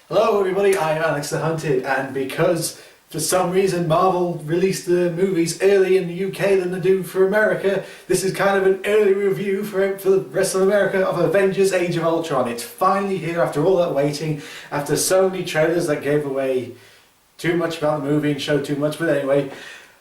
Hello everybody, I'm Alex the Hunted, and because for some reason Marvel released the movies early in the UK than they do for America, this is kind of an early review for the rest of America of Avengers Age of Ultron. It's finally here after all that waiting, after so many trailers that gave away too much about the movie and showed too much, but anyway,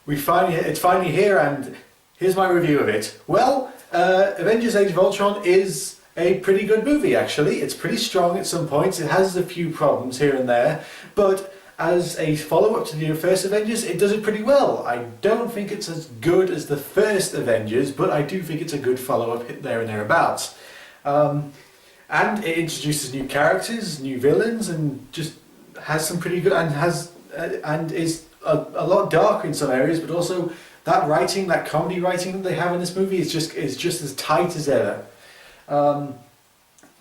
it's finally here and here's my review of it. Well, Avengers Age of Ultron is a pretty good movie actually. It's pretty strong at some points. It has a few problems here and there, but as a follow-up to the first Avengers, it does it pretty well. I don't think it's as good as the first Avengers, but I do think it's a good follow-up there and thereabouts. And it introduces new characters, new villains, and just has some pretty good and is a lot darker in some areas, but also that writing, that comedy writing that they have in this movie is just as tight as ever.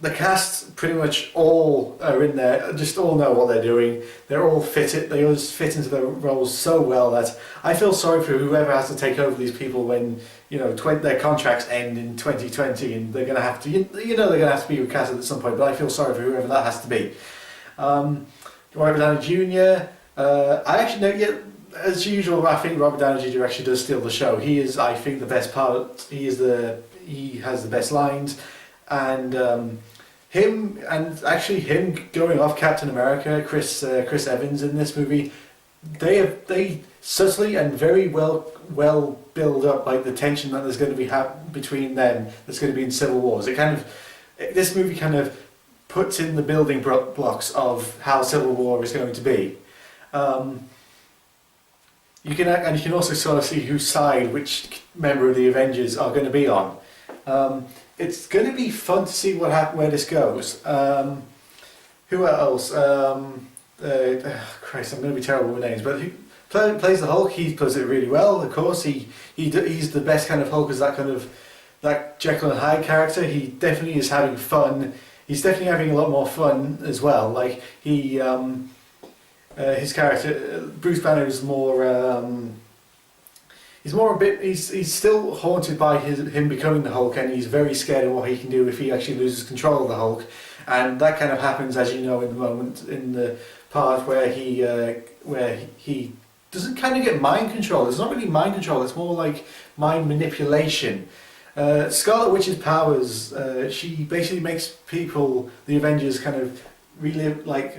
The cast pretty much all are in there, just all know what they're doing. They're all they all just fit into their roles so well that I feel sorry for whoever has to take over these people when, you know, their contracts end in 2020 and they're going to have to, they're going to have to be recasted at some point, but I feel sorry for whoever that has to be. Robert Downey Jr., I actually know, yeah, as usual, I think Robert Downey Jr. actually does steal the show. He is, I think, the best part. He has the best lines, and him going off Captain America, Chris Evans in this movie, they subtly and very well build up like the tension that there's going to be between them. That's going to be in Civil Wars. This movie kind of puts in the building blocks of how Civil War is going to be. You can also sort of see whose side which member of the Avengers are going to be on. It's going to be fun to see where this goes. Who else? Christ, I'm going to be terrible with names, but who plays the Hulk? He plays it really well. Of course, he's the best kind of Hulk as that Jekyll and Hyde character. He definitely is having fun. He's definitely having a lot more fun as well. Like his character, Bruce Banner, is more. He's still haunted by him becoming the Hulk, and he's very scared of what he can do if he actually loses control of the Hulk, and that kind of happens, as you know, in the part where he doesn't kind of get mind control. It's not really mind control; it's more like mind manipulation. Scarlet Witch's powers, she basically makes people, the Avengers, kind of relive, like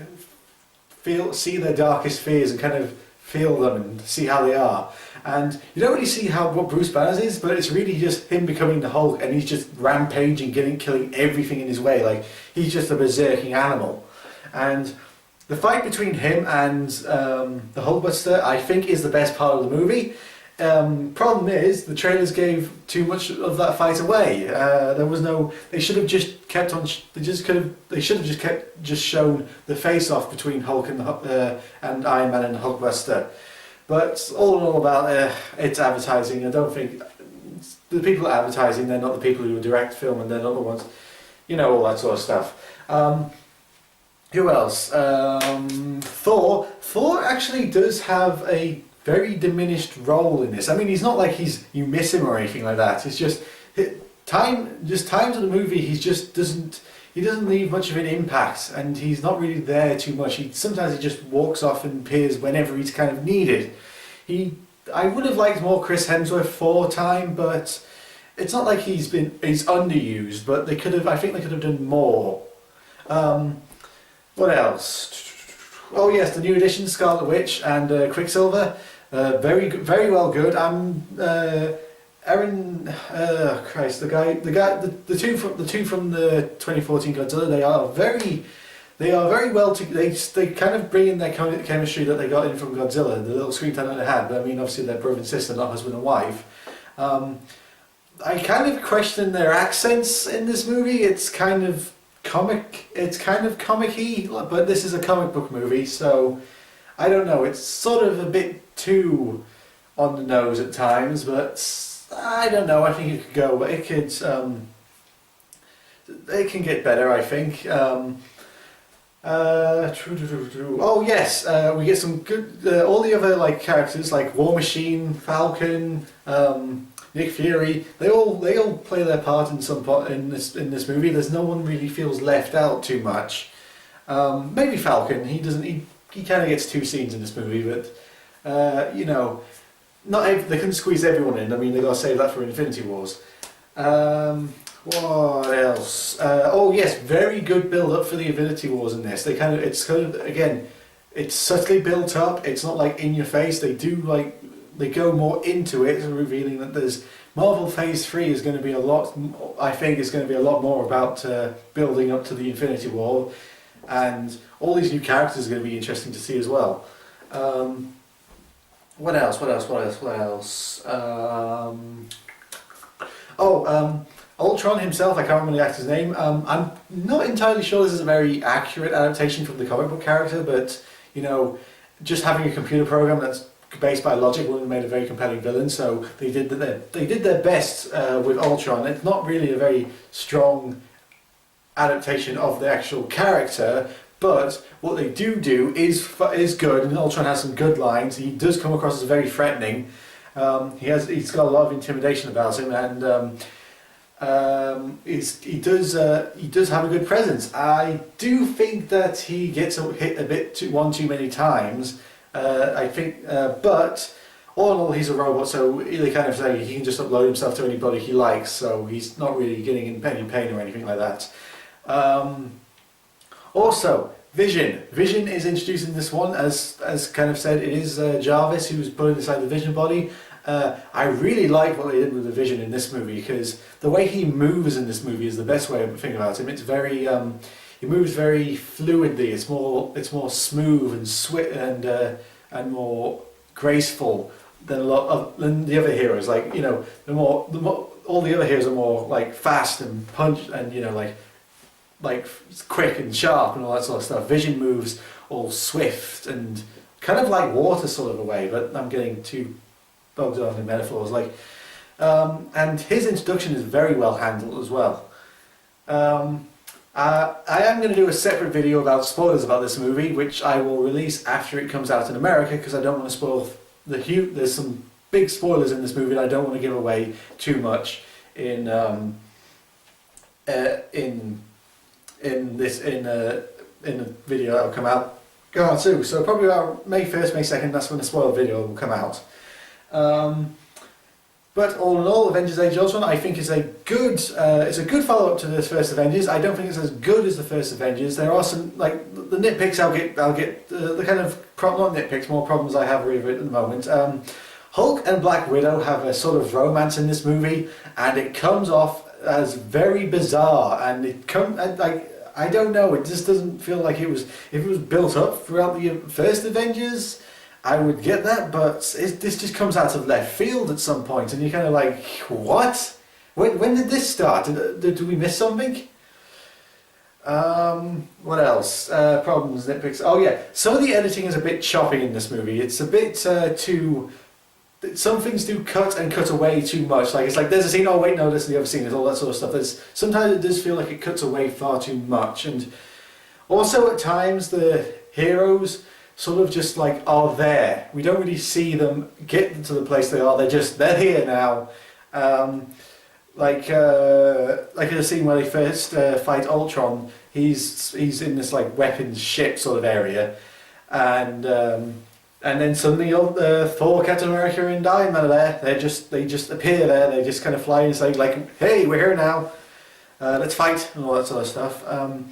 see their darkest fears and kind of feel them and see how they are. And you don't really see what Bruce Banner is, but it's really just him becoming the Hulk, and he's just rampaging, killing everything in his way. Like, he's just a berserking animal. And the fight between him and the Hulkbuster, I think, is the best part of the movie. Problem is, the trailers gave too much of that fight away. There was no. They should have just kept on. They should have just shown the face-off between Hulk and Iron Man and the Hulkbuster. But all in all, about it's advertising. I don't think the people advertising, they're not the people who direct film, and they're not the ones, all that sort of stuff. Who else? Thor. Thor actually does have a very diminished role in this. I mean, he's not like you miss him or anything like that. It's just times of the movie. He doesn't leave much of an impact, and he's not really there too much. Sometimes he just walks off and appears whenever he's kind of needed. I would have liked more Chris Hemsworth for time, but it's not like he's underused. But I think they could have done more. What else? Oh yes, the new edition, Scarlet Witch and Quicksilver. Very well good. Aaron, Christ, the two from the 2014 Godzilla. They are very well. They kind of bring in their chemistry that they got in from Godzilla, the little screen time that they had. But I mean, obviously they're brother and sister, not husband and wife. I kind of question their accents in this movie. It's kind of comic. It's kind of comic-y, but this is a comic book movie, so I don't know. It's sort of a bit too on the nose at times, but I don't know. I think it could go. It can get better, I think. Oh yes, we get some good. All the other characters like War Machine, Falcon, Nick Fury. They all play their part in this movie. There's no one really feels left out too much. Maybe Falcon. He doesn't. He kind of gets 2 scenes in this movie, but you know, they couldn't squeeze everyone in. I mean, they got to save that for Infinity Wars. What else? Oh yes, very good build up for the Infinity Wars in this. Again, it's subtly built up. It's not like in your face. They go more into it, revealing that there's Marvel Phase 3 is going to be a lot. I think it's going to be a lot more about building up to the Infinity War, and all these new characters are going to be interesting to see as well. What else? Ultron himself, I can't remember the actor's name. I'm not entirely sure this is a very accurate adaptation from the comic book character, but you know, just having a computer program that's based by logic would have made a very compelling villain. So they did their best with Ultron. It's not really a very strong adaptation of the actual character, but what they do is good. And Ultron has some good lines. He does come across as very threatening. He's got a lot of intimidation about him, and he does have a good presence. I do think that he gets hit a bit too many times. I think, but all in all, he's a robot, so they kind of say he can just upload himself to anybody he likes. So he's not really getting in any pain or anything like that. Also, Vision. Vision is introduced in this one, as kind of said. It is Jarvis who's put inside the Vision body. I really like what they did with the Vision in this movie, because the way he moves in this movie is the best way of thinking about him. It's very, he moves very fluidly. It's more smooth and more graceful than than the other heroes. Like, you know, all the other heroes are more like fast and punch and, you know, like quick and sharp and all that sort of stuff. Vision moves all swift and kind of like water sort of a way, but I'm getting too bogged down in metaphors. And his introduction is very well handled as well. I am going to do a separate video about spoilers about this movie, which I will release after it comes out in America, because I don't want to spoil there's some big spoilers in this movie and I don't want to give away too much in a video that will come out soon. So probably about May 1st, May 2nd, that's when the spoiler video will come out. But all in all, Avengers Age of Ultron I think is a good follow-up to the first Avengers. I don't think it's as good as the first Avengers. There are some, like, the nitpicks I'll get the kind of not nitpicks, more problems I have with it at the moment. Hulk and Black Widow have a sort of romance in this movie, and it comes off as very bizarre, and I don't know, it just doesn't feel like it was, if it was built up throughout the first Avengers, I would get that, but this just comes out of left field at some point, and you're kind of like, what? When did this start? Did we miss something? What else? Problems, nitpicks. Oh yeah, some of the editing is a bit choppy in this movie. It's a bit too... Some things do cut and cut away too much. Like, it's like there's a scene, oh wait, no, this is the other scene, there's all that sort of stuff. Sometimes it does feel like it cuts away far too much, and also at times the heroes sort of just like are there. We don't really see them get to the place they are. They're here now. Like in a scene where they first fight Ultron, he's in this like weapons ship sort of area, and then suddenly Thor, Captain America, and Iron Man are there. They just appear there. They just kind of fly and say like, "Hey, we're here now. Let's fight," and all that sort of stuff.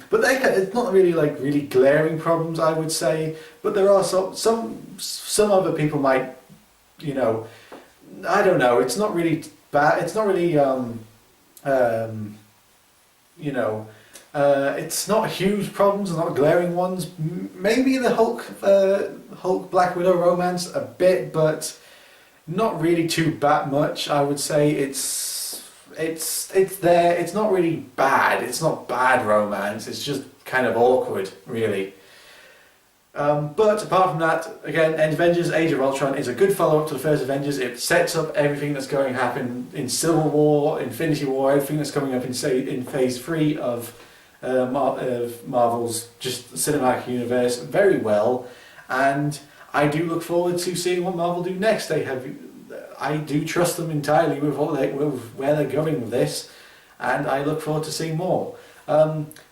But it's not really like really glaring problems, I would say. But there are some other people might, you know, I don't know. It's not really bad. It's not really you know. It's not huge problems, not glaring ones. Maybe the Hulk Black Widow romance a bit, but not really too bad much. I would say it's there. It's not really bad. It's not bad romance. It's just kind of awkward, really. But apart from that, again, Avengers Age of Ultron is a good follow-up to the first Avengers. It sets up everything that's going to happen in Civil War, Infinity War, everything that's coming up in Phase 3 of Marvel's just cinematic universe very well, and I do look forward to seeing what Marvel do next. I do trust them entirely with where they're going with this, and I look forward to seeing more.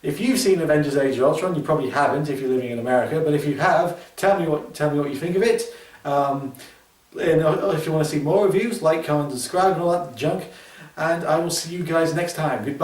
If you've seen Avengers Age of Ultron, you probably haven't if you're living in America, but if you have, tell me what you think of it. And if you want to see more reviews, like, comment, subscribe and all that junk. And I will see you guys next time. Goodbye.